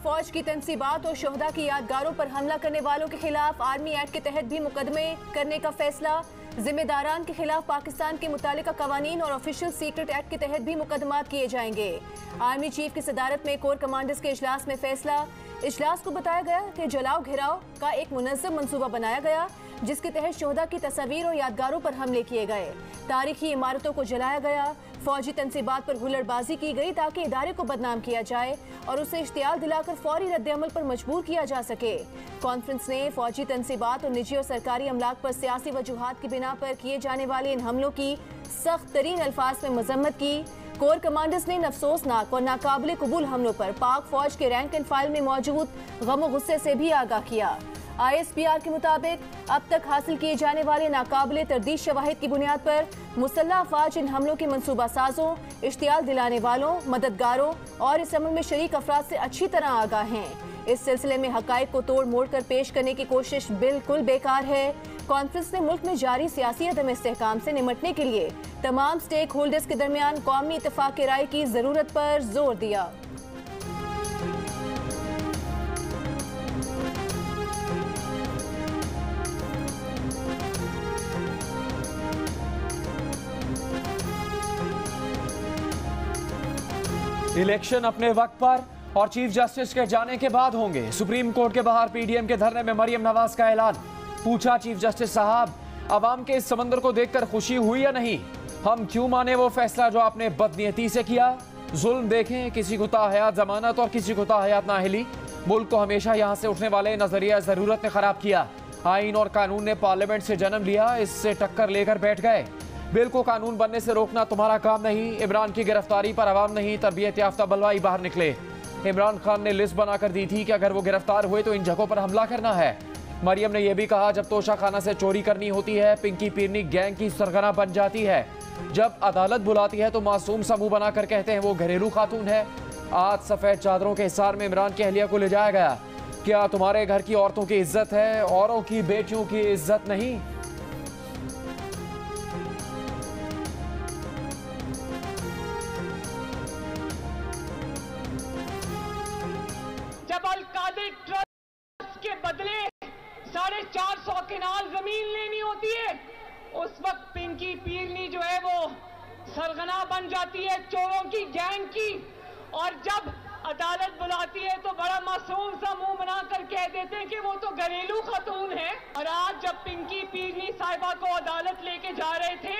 फौज की तंसीबात और शोहदा की यादगारों पर हमला करने वालों के खिलाफ आर्मी एक्ट के तहत भी मुकदमे करने का फैसला। जिम्मेदारान के खिलाफ पाकिस्तान के मुतालिका कवानीन और ऑफिशियल सीक्रेट एक्ट के तहत भी मुकदमात किए जाएंगे। आर्मी चीफ की सदारत में कोर कमांडर्स के इजलास में फैसला। इजलास को बताया गया कि जलाओ घिराव का एक मुनज़्ज़म मंसूबा बनाया गया, जिसके तहत शोहदा की तस्वीर और यादगारों पर हमले किए गए। तारीखी इमारतों को जलाया गया। फौजी तंसीबात पर हुल्लड़बाजी की गई ताकि इदारे को बदनाम किया जाए और उसे इश्तियाल दिलाकर फौरी रद्द-ए-अमल पर मजबूर किया जा सके। कॉन्फ्रेंस ने फौजी तंसीबात और निजी और सरकारी अमलाक पर सियासी वजूहात की बिना पर किए जाने वाले इन हमलों की सख्त तरीन अल्फाज में मजम्मत की। कोर कमांडर्स ने अफसोसनाक और नाकाबिले कबूल हमलों पर पाक फौज के रैंक एंड फाइल में मौजूद गम गुस्से से भी आगाह किया। ISPR के मुताबिक अब तक हासिल किए जाने वाले नाकाबिले तरदीद शवाहिद की बुनियाद पर मुसल्लह अफवाज इन हमलों के मंसूबा साजों, इश्तियाल दिलाने वालों, मददगारों और इस अमल में शरीक अफराद से अच्छी तरह आगाह हैं। इस सिलसिले में हकाइक को तोड़ मोड़ कर पेश करने की कोशिश बिल्कुल बेकार है। कॉन्फ्रेंस ने मुल्क में जारी सियासी अदम इस्तेहकाम से निमटने के लिए तमाम स्टेक होल्डर्स के दरमियान कौमी इत्तेफाक की राय की जरूरत पर जोर दिया। इलेक्शन अपने वक्त पर और चीफ जस्टिस के जाने के बाद होंगे। सुप्रीम कोर्ट के बाहर PDM के धरने में मरियम नवाज का ऐलान। पूछा चीफ जस्टिस साहब, अवाम के इस समंदर को देखकर खुशी हुई या नहीं? हम क्यों माने वो फैसला जो आपने बदनीयती से किया? जुल्म देखें, किसी को ताहयात जमानत और किसी को ताहयात नाअहली। मुल्क को हमेशा यहाँ से उठने वाले नजरिया जरूरत ने खराब किया। आइन और कानून ने पार्लियामेंट से जन्म लिया, इससे टक्कर लेकर बैठ गए। बिल को कानून बनने से रोकना तुम्हारा काम नहीं। इमरान की गिरफ्तारी पर अवाम नहीं, तरबियत याफ्ता बलवाई बाहर निकले। इमरान खान ने लिस्ट बनाकर दी थी कि अगर वो गिरफ्तार हुए तो इन जगहों पर हमला करना है। मरियम ने यह भी कहा, जब तोशा खाना से चोरी करनी होती है, पिंकी पीरनी गैंग की सरगना बन जाती है। जब अदालत बुलाती है तो मासूम समूह बनाकर कहते हैं वो घरेलू खातून है। आज सफेद चादरों के हिसार में इमरान की अहलिया को ले जाया गया। क्या तुम्हारे घर की औरतों की इज्जत है, औरों की बेटियों की इज्जत नहीं? जब अल-कादिर ट्रस्ट के बदले 450 किनाल जमीन लेनी होती है, उस वक्त पिंकी पीरनी जो है वो सरगना बन जाती है चोरों की गैंग की। और जब अदालत बुलाती है तो बड़ा मासूम सा मुंह बनाकर कह देते हैं कि वो तो घरेलू खातून है। और आज जब पिंकी पीरनी साहिबा को अदालत लेके जा रहे थे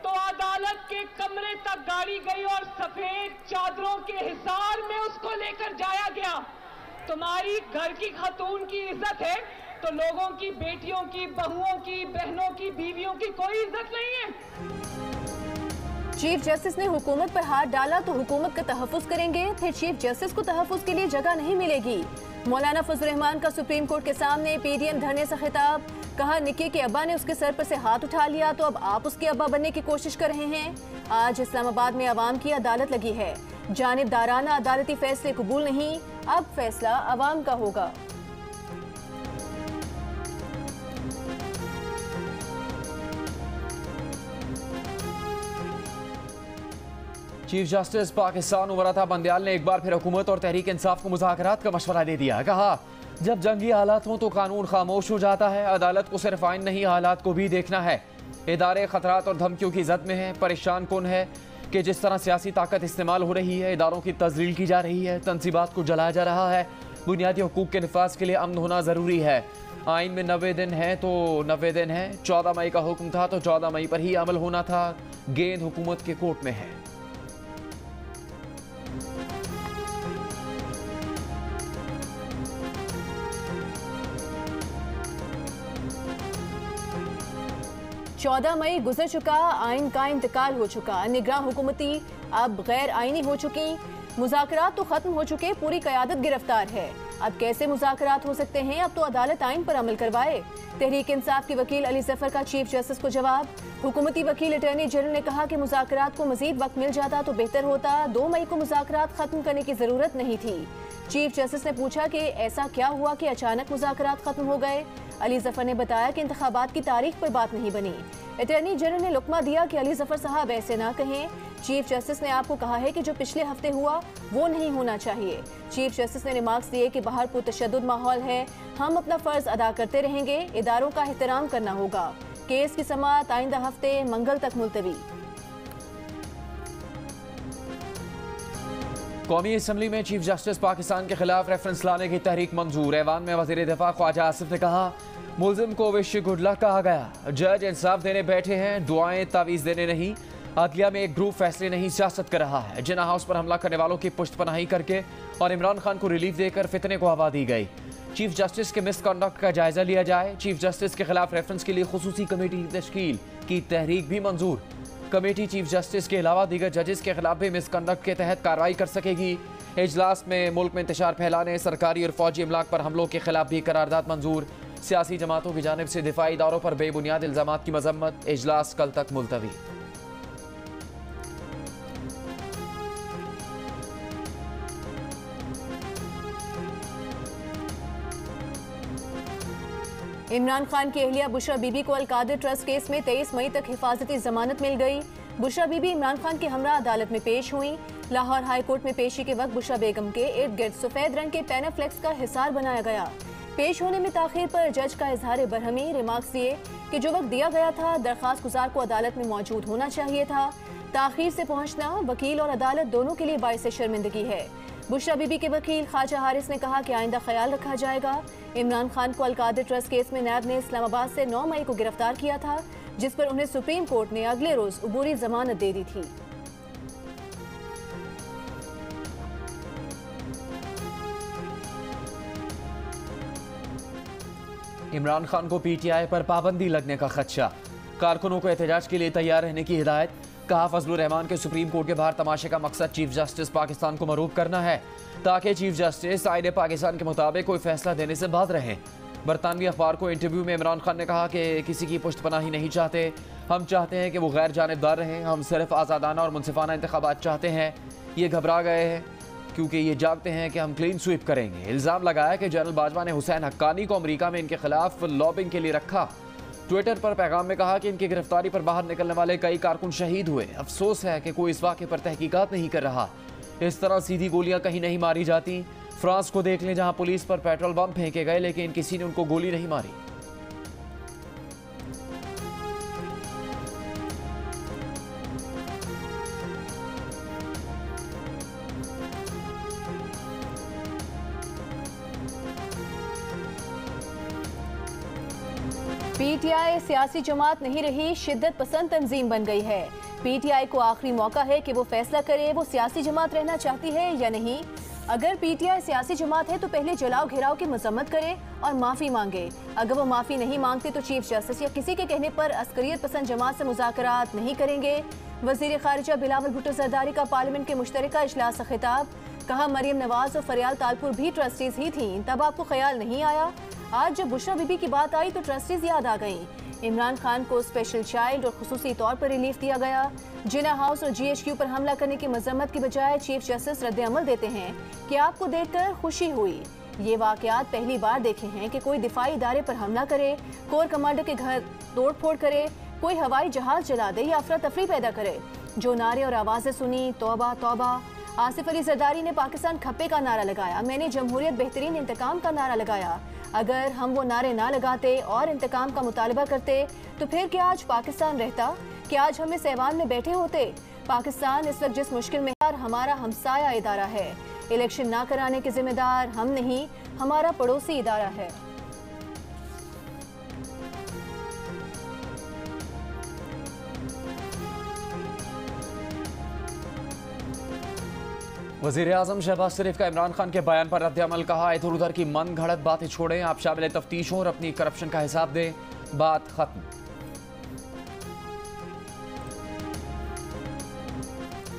तो अदालत के कमरे तक गाड़ी गई और सफेद चादरों के हिसार में उसको लेकर जाया गया। तुम्हारी घर की खातून की इज्जत है तो लोगों की, बेटियों की, बहुओं की, बहनों की, बीवियों की कोई इज्जत नहीं है। चीफ जस्टिस ने हुकूमत पर हाथ डाला तो हुकूमत का तहफ़्फ़ुज़ करेंगे, फिर चीफ जस्टिस को तहफ़्फ़ुज़ के लिए जगह नहीं मिलेगी। मौलाना फजल रहमान का सुप्रीम कोर्ट के सामने PDM धरने से खिताब। कहा, निक्की के अब्बा ने उसके सर पर से हाथ उठा लिया तो अब आप उसके अब्बा बनने की कोशिश कर रहे हैं। आज इस्लामाबाद में अवाम की अदालत लगी है। जानिबदाराना अदालती फैसले कबूल नहीं, अब फैसला अवाम का होगा। चीफ जस्टिस पाकिस्तान उमर अता बंदयाल ने एक बार फिर हुकूमत और तहरीक इंसाफ को मुज़ाकरात का मशवरा दे दिया। कहा, जब जंगी हालात हों तो कानून खामोश हो जाता है। अदालत को सिर्फ आइन नहीं, हालात को भी देखना है। इदारे खतरात और धमकियों की जद में है। परेशान कौन है कि जिस तरह सियासी ताकत इस्तेमाल हो रही है, इदारों की तज़लील की जा रही है, तनसीबात को जलाया जा रहा है। बुनियादी हुकूक के निफाज के लिए अमन होना ज़रूरी है। आइन में 90 दिन है तो 90 दिन है। 14 मई का हुक्म था तो 14 मई पर ही अमल होना था। गेंद हुकूमत के कोर्ट में है। चौदह मई गुजर चुका, आइन का इंतकाल हो चुका, निगरां हुकूमती अब गैर आइनी हो चुकी, मुज़ाकरात तो खत्म हो चुके, पूरी क़यादत गिरफ्तार है। अब कैसे मुज़ाकरात हो सकते हैं? अब तो अदालत आइन पर अमल करवाए। तहरीक इंसाफ के वकील अली जफर का चीफ जस्टिस को जवाब। हुकूमती वकील अटॉर्नी जनरल ने कहा कि मुज़ाकरात को मजीद वक्त मिल जाता तो बेहतर होता। 2 मई को मुज़ाकरात खत्म करने की जरूरत नहीं थी। चीफ जस्टिस ने पूछा कि ऐसा क्या हुआ कि अचानक मुज़ाकरात खत्म हो गए। अली जफर ने बताया कि इंतखाबात की तारीख पर बात नहीं बनी। अटॉर्नी जनरल ने लुकमा दिया कि अली जफर साहब ऐसे ना कहें, चीफ जस्टिस ने आपको कहा है कि जो पिछले हफ्ते हुआ वो नहीं होना चाहिए। चीफ जस्टिस ने रिमार्क्स दिए कि बाहर पुरतशद्दुद माहौल है, हम अपना फर्ज अदा करते रहेंगे, इदारों का एहतराम करना होगा। केस की समाअत आइंदा हफ्ते मंगल तक मुलतवी। कौमी असम्बली में चीफ जस्टिस पाकिस्तान के खिलाफ रेफरेंस लाने की तहरीक मंजूर। ऐवान में वज़ीर दिफा ख्वाजा आसिफ ने कहा, मुल्जिम को विश गुड लक कहा गया। जज इंसाफ देने बैठे हैं, दुआएं तावीज़ देने नहीं। अदलिया में एक ग्रुप फैसले नहीं सियासत कर रहा है। जिन्ना हाउस पर हमला करने वालों की पुश्तपनाही करके और इमरान खान को रिलीफ देकर फितने को हवा दी गई। चीफ जस्टिस के मिसकंडक्ट का जायजा लिया जाए। चीफ जस्टिस के खिलाफ रेफरेंस के लिए खुसूसी कमेटी तश्कील की तहरीक भी मंजूर। कमेटी चीफ जस्टिस के अलावा दीगर जजेस के खिलाफ भी मिसकंडक्ट के तहत कार्रवाई कर सकेगी। इजलास में मुल्क में इंतशार फैलाने, सरकारी और फौजी इमलाक पर हमलों के खिलाफ भी करारदाद मंजूर। सियासी जमातों की जानिब से दिफाई इदारों पर बेबुनियाद इल्जामात की मजम्मत। इजलास कल तक मुलतवी। इमरान खान की अहलिया बुशरा बीबी को अलकादिर ट्रस्ट केस में 23 मई तक हिफाजती जमानत मिल गई। बुशरा बीबी इमरान खान के हमरा अदालत में पेश हुई। लाहौर हाई कोर्ट में पेशी के वक्त बुशरा बेगम के इर्द गिर्द सफेद रंग के पैनाफ्लेक्स का हिसार बनाया गया। पेश होने में ताखीर पर जज का इजहार बरहमी। रिमार्क्स दिए कि जो वक्त दिया गया था दरखास्त गुजार को अदालत में मौजूद होना चाहिए था। ताखीर से पहुंचना वकील और अदालत दोनों के लिए बाइस शर्मिंदगी है। बुशरा बीबी के वकील ख्वाजा हारिस ने कहा कि आइंदा ख्याल रखा जाएगा। इमरान खान को अलकादिर ट्रस्ट केस में नैब ने इस्लामाबाद से 9 मई को गिरफ्तार किया था, जिस पर उन्हें सुप्रीम कोर्ट ने अगले रोज उबूरी जमानत दे दी थी। इमरान खान को पीटीआई पर पाबंदी लगने का खदशा। कारकुनों को एहतजाज के लिए तैयार रहने की हिदायत। कहा, फजलुर रहमान के सुप्रीम कोर्ट के बाहर तमाशे का मकसद चीफ जस्टिस पाकिस्तान को मरूब करना है, ताकि चीफ जस्टिस आईन पाकिस्तान के मुताबिक कोई फैसला देने से बाज रहें। बरतानवी अखबार को इंटरव्यू में इमरान खान ने कहा कि किसी की पुश्तपनाही नहीं चाहते, हम चाहते हैं कि वो गैर जानिबदार रहें, हम सिर्फ आज़ादाना और मुनसिफाना इंतखाबात चाहते हैं। ये घबरा गए हैं क्योंकि ये जानते हैं कि हम क्लीन स्वीप करेंगे। इल्ज़ाम लगाया कि जनरल बाजवा ने हुसैन हक्कानी को अमेरिका में इनके खिलाफ लॉबिंग के लिए रखा। ट्विटर पर पैगाम में कहा कि इनकी गिरफ्तारी पर बाहर निकलने वाले कई कारकुन शहीद हुए। अफसोस है कि कोई इस वाक़े पर तहकीकात नहीं कर रहा। इस तरह सीधी गोलियां कहीं नहीं मारी जाती। फ्रांस को देख लें, जहां पुलिस पर पेट्रोल बम फेंके गए लेकिन किसी ने उनको गोली नहीं मारी। पीटीआई सियासी जमात नहीं रही, शिद्दत पसंद तंजीम बन गई है। पीटीआई को आखिरी मौका है कि वो फैसला करे वो सियासी जमात रहना चाहती है या नहीं। अगर पीटीआई सियासी जमात है तो पहले जलाओ घेराव की मजम्मत करे और माफी मांगे। अगर वो माफी नहीं मांगते तो चीफ जस्टिस या किसी के कहने पर अस्करियत पसंद जमात से मुज़ाकरात नहीं करेंगे। वजीर खारिजा बिलावल भुट्टो जरदारी का पार्लियामेंट के मुश्तरका इजलास से खिताब। कहा, मरियम नवाज और फरियाल तालपुर भी ट्रस्टीज ही थीं, तब आपको ख्याल नहीं आया। आज जब बुशरा बीबी की बात आई तो ट्रस्टीज याद आ गईं। इमरान खान को स्पेशल चाइल्ड और खुसूसी तौर पर रिलीफ दिया गया। जिन्ना हाउस और जीएचक्यू पर हमला करने की मजम्मत की बजाय चीफ जस्टिस रद्द अमल देते हैं कि आपको देखकर खुशी हुई। ये वाकयात पहली बार देखे हैं कि कोई दिफाई इदारे पर हमला करे, कोर कमांडर के घर तोड़ फोड़ करे, कोई हवाई जहाज जला दे या अफरा तफरी पैदा करे। जो नारे और आवाजें सुनी, तौबा तौबा। आसिफ अली जरदारी ने पाकिस्तान खप्पे का नारा लगाया, मैंने जमहूरियत बेहतरीन इंतकाम का नारा लगाया। अगर हम वो नारे ना लगाते और इंतकाम का मुतालबा करते तो फिर क्या आज पाकिस्तान रहता? क्या आज हम इस ऐवान में बैठे होते? पाकिस्तान इस वक्त जिस मुश्किल में हमारा हमसाया इदारा है। इलेक्शन ना कराने के जिम्मेदार हम नहीं, हमारा पड़ोसी इदारा है। वज़ीर आज़म शहबाज शरीफ का इमरान खान के बयान पर रद्द अमल। कहा, इधर उधर की मन घड़त बातें छोड़ें, आप शामिल तफ्तीश हों और अपनी करप्शन का हिसाब दें, बात खत्म।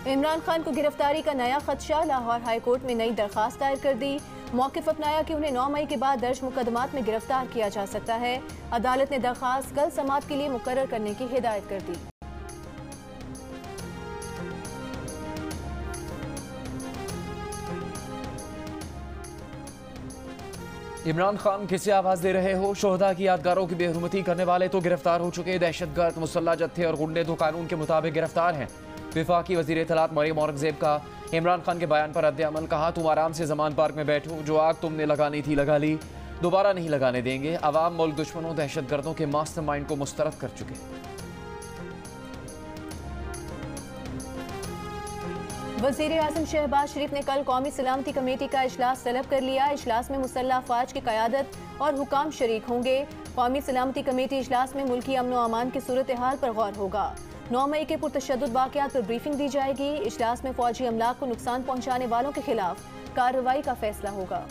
इमरान खान को गिरफ्तारी का नया खदशा। लाहौर हाई कोर्ट में नई दरखास्त दायर कर दी। मौक़िफ़ अपनाया कि उन्हें 9 मई के बाद दर्ज मुकदमात में गिरफ्तार किया जा सकता है। अदालत ने दरखास्त कल समाअत के लिए मुकर्रर करने की हिदायत कर दी। इमरान खान किसे आवाज दे रहे हो? शोहदा की यादगारों की बेहरमती करने वाले तो गिरफ्तार हो चुके, दहशतगर्द, मुसल्लह जत्थे और गुंडे तो कानून के मुताबिक गिरफ्तार हैं। वफाकी वज़ीर इत्तलात मरियम औरंगज़ेब का इमरान खान के बयान पर रद्द-ए-अमल। कहा, तुम आराम से ज़मान पार्क में बैठो, जो आग तुमने लगानी थी लगा ली, दोबारा नहीं लगाने देंगे। अवाम मुल्क दुश्मनों दहशतगर्दों के मास्टरमाइंड को मुस्तरद कर चुके। वज़ीर आज़म शहबाज शरीफ ने कल कौमी सलामती कमेटी का इजलास तलब कर लिया। इजलास में मुसल्लह अफवाज की क़यादत और हुकाम शरीक होंगे। कौमी सलामती कमेटी इजलास में मुल्की अमन व अमान की सूरत हाल पर गौर होगा। 9 मई के पुरतशद्दुद वाक़यात पर ब्रीफिंग दी जाएगी। इजलास में फौजी अमलाक को नुकसान पहुँचाने वालों के खिलाफ कार्रवाई का फैसला होगा।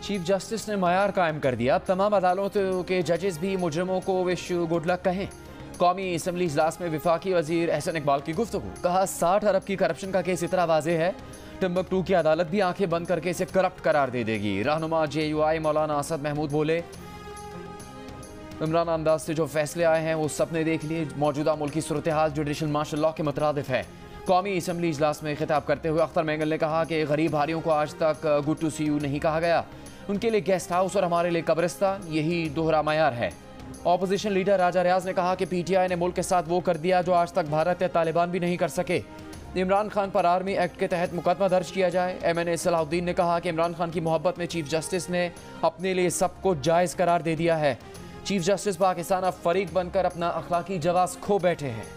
चीफ जस्टिस ने मयार कायम कर दिया। अब तमाम अदालतों के जजेस भी मुजरिमों को विश गुड लक कहें। कौमी असम्बली इजलास में वफाकी वजीर एहसन इकबाल की गुफ्तगू। कहा, 60 अरब की करप्शन का केस इतना वाज़ेह है, टिम्बकटू की अदालत भी आंखें बंद करके इसे करप्ट करार दे देगी। रहनुमा JUI मौलाना असद महमूद बोले, इमरान अंदाज से जो फैसले आए हैं वो सबने देख लिए। मौजूदा मुल्की सूरत हाल जुडिशल मार्शल लॉ के मुतरादिफ है। कौमी असम्बली इजलास में खिताब करते हुए अख्तर मेंगल ने कहा कि गरीब हारियों को आज तक गुड टू सी यू नहीं कहा गया। उनके लिए गेस्ट हाउस और हमारे लिए कब्रिस्तान, यही दोहरा मयार है। ऑपोजिशन लीडर राजा रियाज ने कहा कि PTI ने मुल्क के साथ वो कर दिया जो आज तक भारत या तालिबान भी नहीं कर सके। इमरान खान पर आर्मी एक्ट के तहत मुकदमा दर्ज किया जाए। MNA सलाहुद्दीन ने कहा कि इमरान खान की मोहब्बत में चीफ जस्टिस ने अपने लिए सब कुछ जायज़ करार दे दिया है। चीफ जस्टिस पाकिस्तान अब फरीक बनकर अपना अखलाकी जवाब खो बैठे हैं।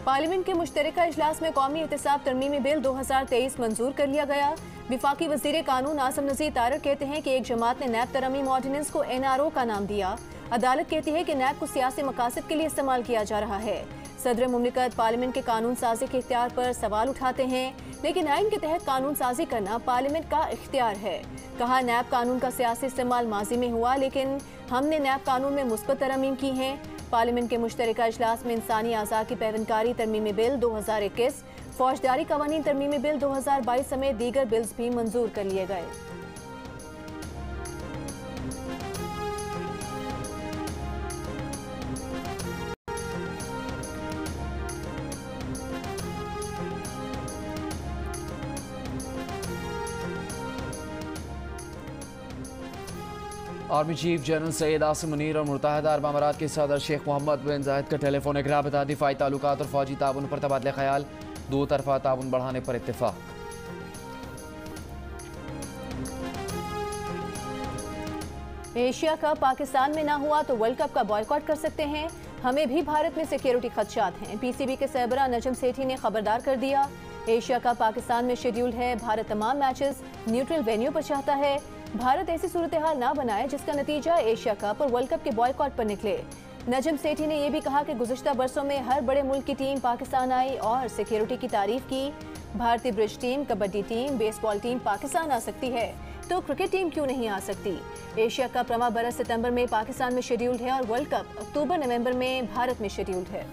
पार्लियामेंट के मुश्तरका इजलास में कौमी एहतसाब तरमीमी बिल 2023 मंजूर कर लिया गया। विफाकी वजीर कानून आसम नज़ीर तारक कहते हैं कि एक जमात ने नैब तरमीम ऑर्डिनेंस को NRO का नाम दिया। अदालत कहती है कि नैब को सियासी मकासद के लिए इस्तेमाल किया जा रहा है। सदर मुमलिकत पार्लियामेंट के कानून साजी के इख्तियार पर सवाल उठाते हैं, लेकिन आइन के तहत कानून साजी करना पार्लियामेंट का इख्तियार है। कहा, नैब कानून का सियासी इस्तेमाल माजी में हुआ, लेकिन हमने नैब कानून में मुस्बत तरमीम की हैं। पार्लियामेंट के मुश्तरका इजलास में इंसानी आज़ा की पैवनकारी तरमीमी बिल 2021, फौजदारी कवानीन तरमीमी बिल 2022 समेत दीगर बिल्स भी मंजूर कर लिए गए। Army chief general Syed Asim Munir और मुत्तहदा अरब अमारात के सदर शेख मोहम्मद बिन जायद का टेलीफोनिक राबता, दिफाई ताल्लुकात और फौजी ताउन पर तबादला ख्याल, दो तरफा ताउन बढ़ाने पर इत्तेफाक। एशिया कप पाकिस्तान में ना हुआ तो वर्ल्ड कप का बॉयकॉट कर सकते हैं, हमें भी भारत में सिक्योरिटी खदशात हैं। PCB के सरबराह नजम सेठी ने खबरदार कर दिया। एशिया कप पाकिस्तान में शेड्यूल्ड है, भारत तमाम मैचेस न्यूट्रल वेन्यू पर चाहता है। भारत ऐसी सूरत हाल ना बनाए जिसका नतीजा एशिया कप और वर्ल्ड कप के बॉयकॉट पर निकले। नजम सेठी ने यह भी कहा कि गुज़िश्ता बरसों में हर बड़े मुल्क की टीम पाकिस्तान आई और सिक्योरिटी की तारीफ की। भारतीय bridge team, kabaddi team, baseball team Pakistan आ सकती है तो क्रिकेट टीम क्यों नहीं आ सकती। एशिया कप रवा बरस सितंबर में पाकिस्तान में शेड्यूल्ड है और वर्ल्ड कप अक्टूबर-नवंबर में भारत में शेड्यूल्ड है।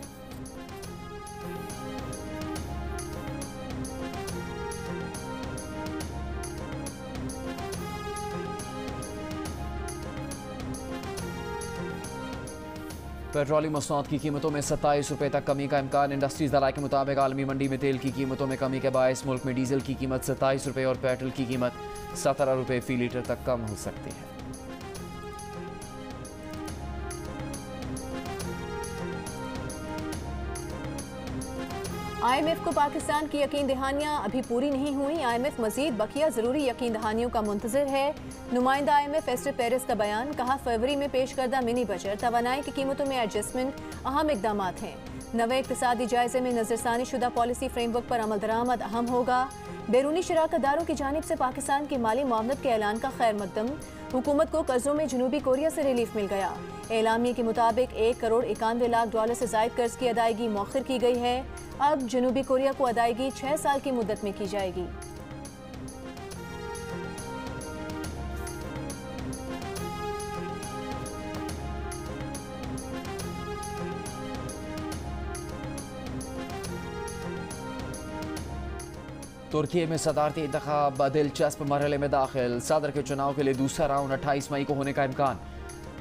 पेट्रोलियम मसनूआत की कीमतों में 27 रुपये तक कमी का इम्कान। इंडस्ट्रीज दलाल के मुताबिक आलमी मंडी में तेल की कीमतों में कमी के बायस मुल्क में डीजल की कीमत 27 रुपये और पेट्रोल की कीमत 17 रुपये फी लीटर तक कम हो सकती है। IMF को पाकिस्तान की यकीन दहानियां अभी पूरी नहीं हुई। IMF मजीद बकिया जरूरी यकीन दहानियों का मुंतजर है। नुमाइंदा IMF एस्टर पेरिस का बयान। कहा, फरवरी में पेश करदा मिनी बजट तवानाई की कीमतों में एडजस्टमेंट अहम इकदाम हैं। नवे इक्तिसादी जायजे में नजरसानी शुदा पॉलिसी फ्रेमवर्क पर अमल दरामद अहम होगा। बैरूनी शराकतदारों की जानिब से पाकिस्तान की माली मामलत के ऐलान का खैर मकदम। हुकूमत को कर्जों में जनूबी कोरिया से रिलीफ मिल गया। एलामिया के मुताबिक 1 करोड़ 91 लाख डॉलर से जायद कर्ज की अदायगी मौखिर की गई है। अब जनूबी कोरिया को अदायगी 6 साल की मुद्दत में की जाएगी। तुर्की में सदारती इंतखाब दिलचस्प मरहले में दाखिल। सदर के चुनाव के लिए दूसरा राउंड 28 मई को होने का इम्कान।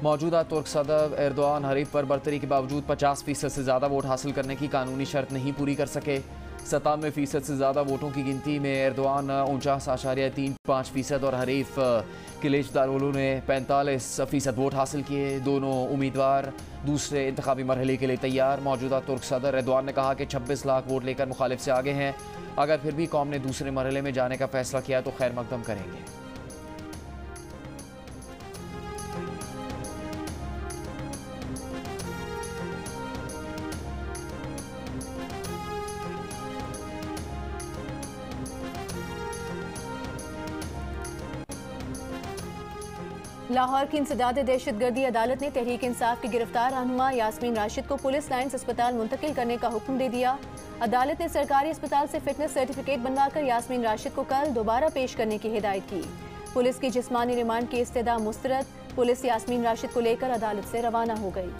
मौजूदा तुर्क सदर एर्दोआन हरीफ पर बरतरी के बावजूद 50% से ज़्यादा वोट हासिल करने की कानूनी शर्त नहीं पूरी कर सके। 97% से ज़्यादा वोटों की गिनती में एर्दोआन 49.35% और हरीफ किलिचदारोग्लू ने 45% वोट हासिल किए। दोनों उम्मीदवार दूसरे इंतखाबी मरहले के लिए तैयार। मौजूदा तुर्क सदर एर्दोआन ने कहा कि 26 लाख वोट लेकर मुखालिफ से आगे हैं। अगर फिर भी कौम ने दूसरे मरहले में जाने का फैसला किया तो खैर मकदम करेंगे। लाहौर की इंसदाद दहशतगर्दी अदालत ने तहरीक इंसाफ की गिरफ्तार रहनुमा यास्मीन राशिद को पुलिस लाइन्स अस्पताल मुंतकिल करने का हुक्म दे दिया। अदालत ने सरकारी अस्पताल से फिटनेस सर्टिफिकेट बनवाकर यास्मीन राशिद को कल दोबारा पेश करने की हिदायत की। पुलिस की जिस्मानी रिमांड की इस्तदा मुस्तरद। पुलिस यास्मीन राशिद को लेकर अदालत से रवाना हो गई।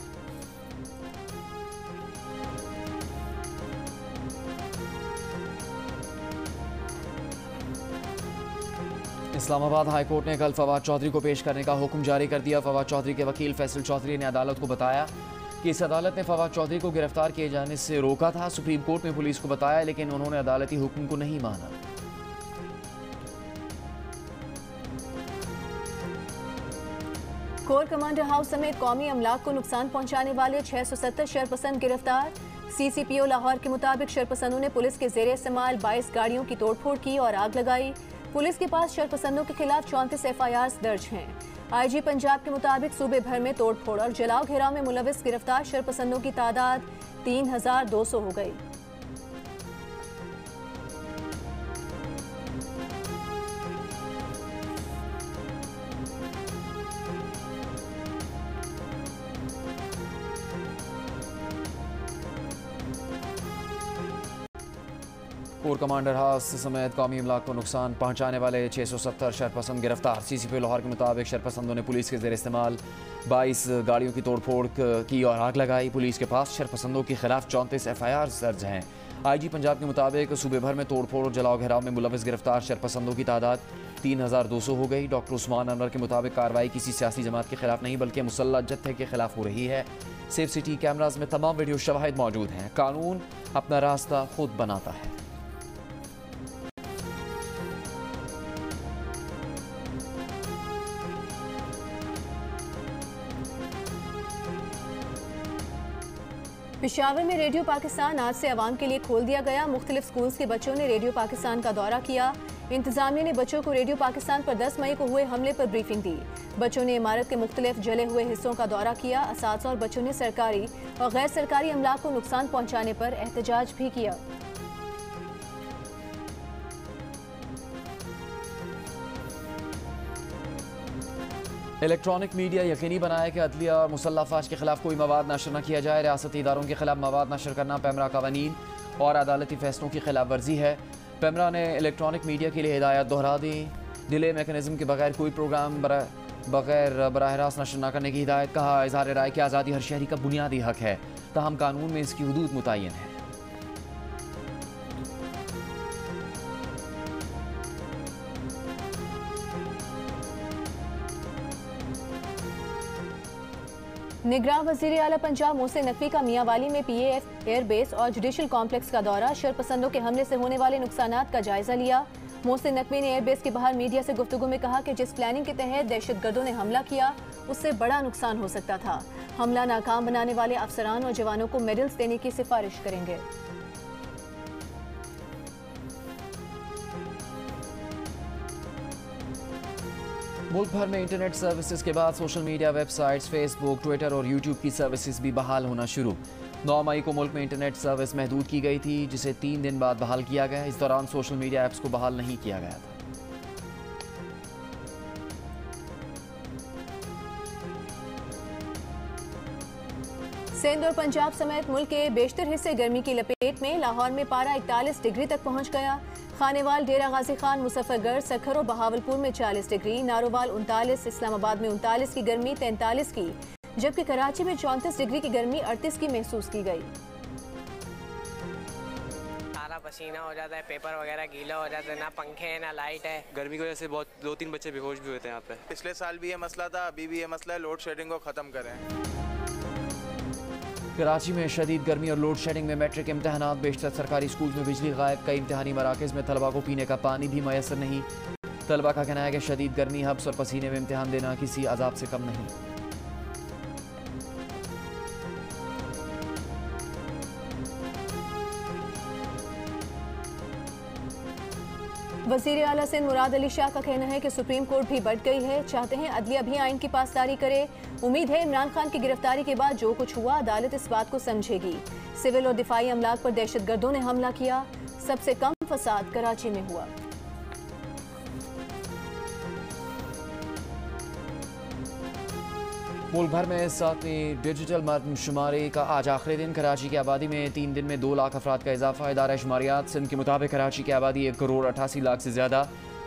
इस्लामाबाद हाई कोर्ट ने कल फवाद चौधरी को पेश करने का हुक्म जारी कर दिया। फवाद चौधरी के वकील फैसल चौधरी ने अदालत को बताया कि इस अदालत ने फवाद चौधरी को गिरफ्तार किए जाने से रोका था। सुप्रीम कोर्ट ने पुलिस को बताया लेकिन उन्होंने अदालती हुक्म को नहीं माना। कोर कमांडर हाउस समेत कौमी अमलाक को नुकसान पहुंचाने वाले 670 शरपसंद गिरफ्तार। CCPO लाहौर के मुताबिक शरपसंदों ने पुलिस के जेर इस्तेमाल 22 गाड़ियों की तोड़फोड़ की और आग लगाई। पुलिस के पास शरपसंदों के खिलाफ 34 FIRs दर्ज हैं। IG पंजाब के मुताबिक सूबे भर में तोड़फोड़ और जलाओ घेराव में मुलविस गिरफ्तार शरपसंदों की तादाद 3200 हो गई। कोर कमांडर हाउस समेत कौमी अमलाक को नुकसान पहुंचाने वाले 670 शरपसंद गिरफ्तार। CCPO लाहौर के मुताबिक शरपसंदों ने पुलिस के जेर इस्तेमाल 22 गाड़ियों की तोड़फोड़ की और आग लगाई। पुलिस के पास शरपसंदों के खिलाफ 34 FIRs दर्ज हैं। IG पंजाब के मुताबिक सूबे भर में तोड़फोड़ और जलाओ घेराव में मुलविस गिरफ्तार शरपसंदों की तादाद 3200 हो गई। डॉक्टर उस्मान अनवर के मुताबिक कार्रवाई किसी सियासी जमात के खिलाफ नहीं बल्कि मुसल्लह जत्थे के खिलाफ हो रही है। सेफ सिटी कैमराज में तमाम वीडियो शवाहिद मौजूद हैं। कानून अपना रास्ता खुद बनाता है। पेशावर में रेडियो पाकिस्तान आज से अवाम के लिए खोल दिया गया। मुख्तलिफ स्कूल्स के बच्चों ने रेडियो पाकिस्तान का दौरा किया। इंतजामिया ने बच्चों को रेडियो पाकिस्तान पर 10 मई को हुए हमले पर ब्रीफिंग दी। बच्चों ने इमारत के मुख्तलिफ जले हुए हिस्सों का दौरा किया। असातिज़ा और बच्चों ने सरकारी और गैर सरकारी अमलाक को नुकसान पहुँचाने पर एहतजाज भी किया। इलेक्ट्रॉनिक मीडिया यकीनी बनाए कि अदलिया और मुसल्लह अफवाज के खिलाफ कोई मवाद नशर न किया जाए। रियासती इदारों के खिलाफ मवाद नशर करना पैमरा कवानीन और अदालती फैसलों की खिलाफ वर्जी है। पैमरा ने इलेक्ट्रॉनिक मीडिया के लिए हिदायत दोहरा दी। डिले मैकेनिज्म के बगैर कोई प्रोग्राम बगैर बराह रास्त नशर न करने की हिदायत। कहा इजहार राय की आज़ादी हर शहरी का बुनियादी हक है, ताहम कानून में इसकी हदूद मुतय्यन है। निगरान वज़ीर आला पंजाब मोहसिन नकवी का मियांवाली में PAF एयरबेस और जुडिशल कॉम्प्लेक्स का दौरा। शरपसंदों के हमले से होने वाले नुकसानात का जायजा लिया। मोहसिन नकवी ने एयरबेस के बाहर मीडिया से गुफ्तगू में कहा कि जिस प्लानिंग के तहत दहशतगर्दों ने हमला किया उससे बड़ा नुकसान हो सकता था। हमला नाकाम बनाने वाले अफसरान और जवानों को मेडल्स देने की सिफारिश करेंगे। मुल्क भर में इंटरनेट सर्विसेज के बाद social media websites, Facebook, Twitter और यूट्यूब की सर्विसेज भी बहाल होना शुरू। 9 मई को मुल्क में इंटरनेट सर्विस महदूद की गई थी, जिसे 3 दिन बाद बहाल किया गया। इस दौरान सोशल मीडिया ऐप्स को बहाल नहीं किया गया था। सिंध और पंजाब समेत मुल्क के बेशतर हिस्से गर्मी की लपेट में। लाहौर में पारा 41 डिग्री तक पहुंच गया। खानेवाल, डेरा गाजी खान, मुजफ्फरगढ़, सखर और बहावलपुर में 40 डिग्री, नारोवाल 39, इस्लामाबाद में 39 की गर्मी 43 की, जबकि कराची में 34 डिग्री की गर्मी 38 की महसूस की गई। सारा पसीना हो जाता है, पेपर वगैरह गीला हो जाता है, ना पंखे हैं ना लाइट है। गर्मी की वजह से बहुत 2-3 बच्चे बेहोश भी होते हैं यहाँ पे। पिछले साल भी ये मसला था, अभी भी ये मसला है। लोड शेडिंग को ख़त्म करें। कराची में शदीद गर्मी और लोड शेडिंग में मैट्रिक इम्तहानात, बेशतर सरकारी स्कूल में बिजली गायब, कई इम्तहानी मराकज़ में तलबा को पीने का पानी भी मैसर नहीं। तलबा का कहना है कि शदीद गर्मी, हब्स और पसीने में इम्तहान देना किसी अजाब से कम नहीं। वज़ीर आला सिंध मुराद अली शाह का कहना है कि सुप्रीम कोर्ट भी बढ़ गई है, चाहते हैं अदलिया भी आइन की पासदारी करे। उम्मीद है इमरान खान की गिरफ्तारी के बाद जो कुछ हुआ अदालत इस बात को समझेगी। सिविल और दिफाई अमलाक पर दहशतगर्दों ने हमला किया, सबसे कम फसाद कराची में हुआ। मुल्क भर में 7वीं डिजिटल मरदमशुमारी का आज आखिरी दिन। कराची की आबादी में 3 दिन में 2 लाख अफराद का इजाफा। इदारा शुमारियात सिंध के मुताबिक कराची की आबादी 1 करोड़ 88 लाख से ज़्यादा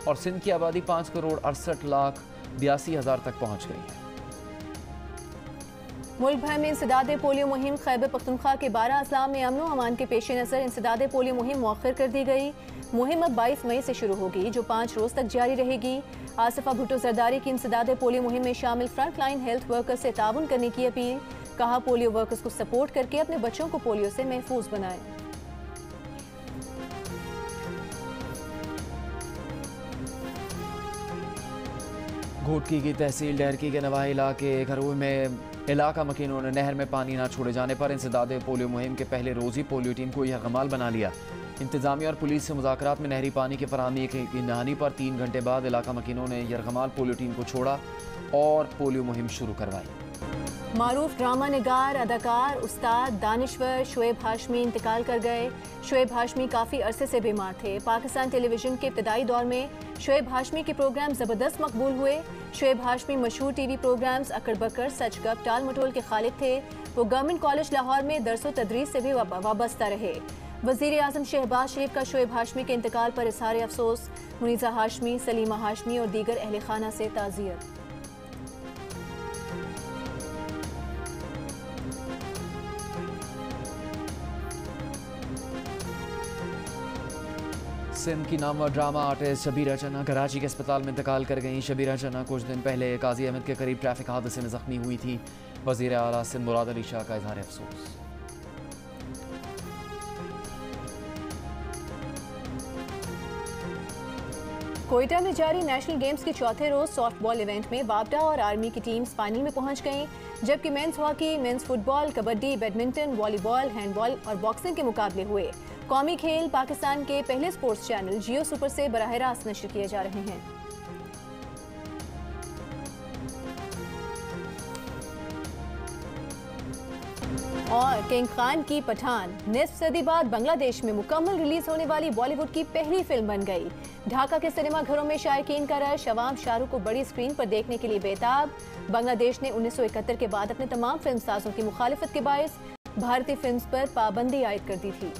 और सिंध की आबादी 5 करोड़ 68 लाख 82 हज़ार तक पहुँच गई है। मुल्क भर में इंसदाद पोलियो मुहिम, खैबर पख्तूनख्वा के 12 अजला में अमन व अमान के पेश नज़र इंसदाद पोलियो मुहिम मौखर कर दी गई। मुहिम अब 22 मई से शुरू होगी, जो 5 रोज़ तक जारी रहेगी। आसिफा भुट्टो जरदारी की इंसदाद पोलियो मुहिम में शामिल फ्रंट लाइन हेल्थ वर्कर्स से ताउन करने की अपील। कहा पोलियो वर्कर्स को सपोर्ट करके अपने बच्चों को पोलियो से महफूज बनाएं। घोटकी की तहसील डहरकी के नवाही इलाके घरों में इलाका मकीनों ने नहर में पानी ना छोड़े जाने पर इंसदाद पोलियो मुहिम के पहले रोज़ ही पोलियो टीम को यह गमाल बना लिया। इंतजामिया और पुलिस से मुज़ाकरात में नहरी पानी की फराहमी की नहानी पर 3 घंटे बाद इलाका मकीनों ने यरगमाल पोलियो टीम को छोड़ा और पोलियो मुहिम शुरू करवाई। मारूफ ड्रामा निगार, अदाकार, उस्ताद दानिश्वर शुएब हाशमी इंतकाल कर गए। शुएब हाशमी काफ़ी अरसे से बीमार थे। पाकिस्तान टेलीविज़न के इब्तदाई दौर में शुएब हाशमी के प्रोग्राम ज़बरदस्त मकबूल हुए। शुएब हाशमी मशहूर टीवी प्रोग्राम्स अकड़ बकर, सच गप, टाल मटोल के खालिद थे। वो गवर्नमेंट कॉलेज लाहौर में दरसो तदरीस से भी वाबस्ता रहे। वज़ीर आज़म शहबाज शरीफ का शुएब हाशमी के इंतकाल पर इज़हार अफसोस। मुनीज़ा हाशमी, सलीमा हाशमी और दीगर अहले खाना से ताज़ियत। सिंध की नामवर ड्रामा आर्टिस्ट शबीरा चन्ना कराची के अस्पताल में इंतकाल कर गईं। शबीरा चन्ना कुछ दिन पहले काजी अहमद के करीब ट्रैफिक हादसे में जख्मी हुई थी। वज़ीर आला सिंध मुराद अली शाह का इज़हार अफसोस। कोयटा में जारी नेशनल गेम्स के चौथे रोज सॉफ्टबॉल इवेंट में वापडा और आर्मी की टीम्स फाइनल में पहुंच गईं, जबकि men's hockey, mains football, kabaddi, badminton, volleyball, handball और बॉक्सिंग के मुकाबले हुए। कौमी खेल पाकिस्तान के पहले स्पोर्ट्स चैनल जियो सुपर से बराह रास्त नश्र किए जा रहे हैं। और किंग खान की पठान निस्फ सदी बाद बांग्लादेश में मुकम्मल रिलीज होने वाली बॉलीवुड की पहली फिल्म बन गई। ढाका के सिनेमा घरों में शायकीन का रश, अवाम शाहरुख को बड़ी स्क्रीन पर देखने के लिए बेताब। बांग्लादेश ने 1971 के बाद अपने तमाम फिल्म साजों की मुखालिफत के बायस भारतीय फिल्म्स पर पाबंदी आयद कर दी थी।